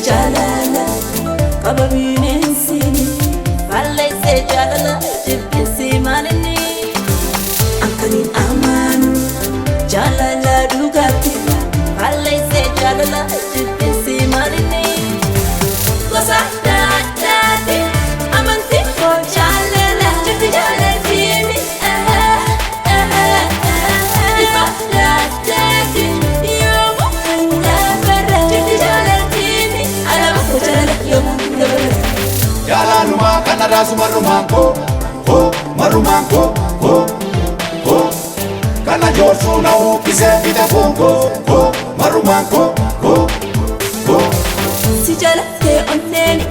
Jaalala qabaminen sini balleesse jaalala jibbinsi maalini ankanin amanu jaalala dhugatti balleesse jaalala jibbinsi maalini gosa adda addaati amantii koo jaalala jirti jaalatini ifa adda addaati yoomuu hanga bara jirti jaalatini alama koo jaalala yoomuu hanga bara Jaalaluma kana rasu marumanko, marumanko, kana josu na ukise vita bongo, marumanko, si jalate onneni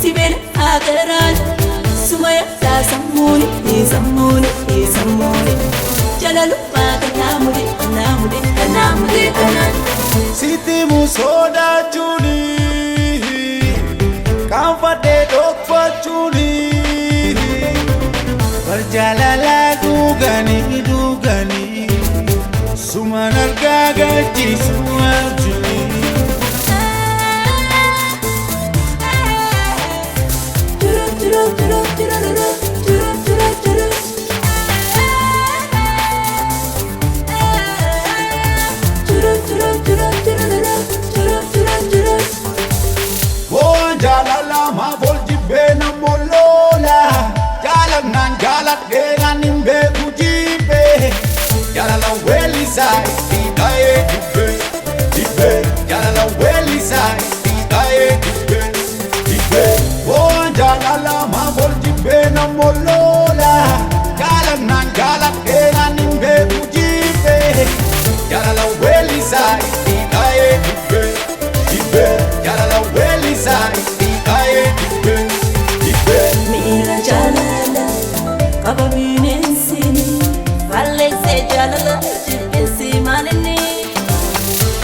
si bena agarani sumaya ta sammuni jalaluma kanamudi siti musoda juni, kamfade dokpa juni, berjalala dugani, sumanar gagaji semua juni. Jaalala ma bolji bena molola Jaalam nan jaalat dengan nimbe kujibe Jaalala weli sai tidae dibe Jaalala weli sai tidae dibe Oh jaalala ma bolji bena molola Jaalam nan jaalat dengan nimbe kujibe Jaalala weli sai tidae dibe Jaalala weli sai Mira jaalala qabaminen sini balleesse jaalala jibbinsi maalini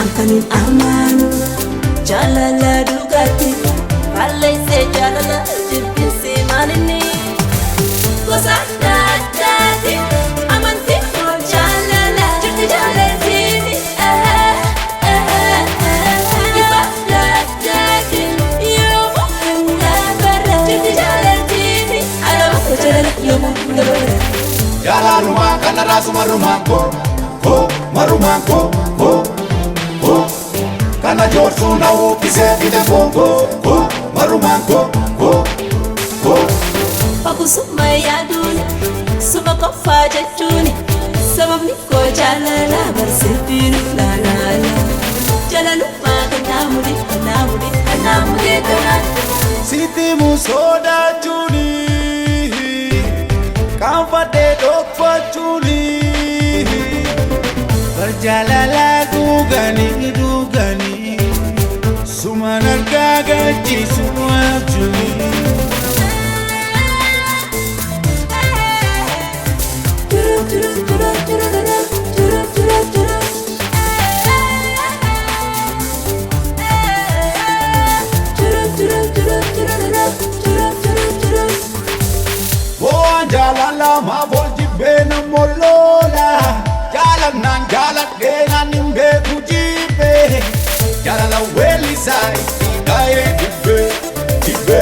ankanin amanu jaalala dhugatti balleesse jaalala jibbinsi maalini gosa adda addaati amantii koo jaalala jirti jaalatini ifa adda addaati yoomuu hanga bara jirti jaalatini alama koo jaalala yoomuu hanga bara Jaalaluma kana rasu marumanko, kana josu na ukise vita bongo, marumanko, Pakusuma yaaduni suma qofa jechuuni sababni koo jaalala barsiifinu laalaala jaalaluma kanamudi siti musoda juni, kamfade dokpa juni, berjalala dugani, sumanar gagaji semua juni. Jaalala ma bolji bena molola Jaalam nan jaalat dengan nimbe kujibe Jaalala weli sai tidae dibe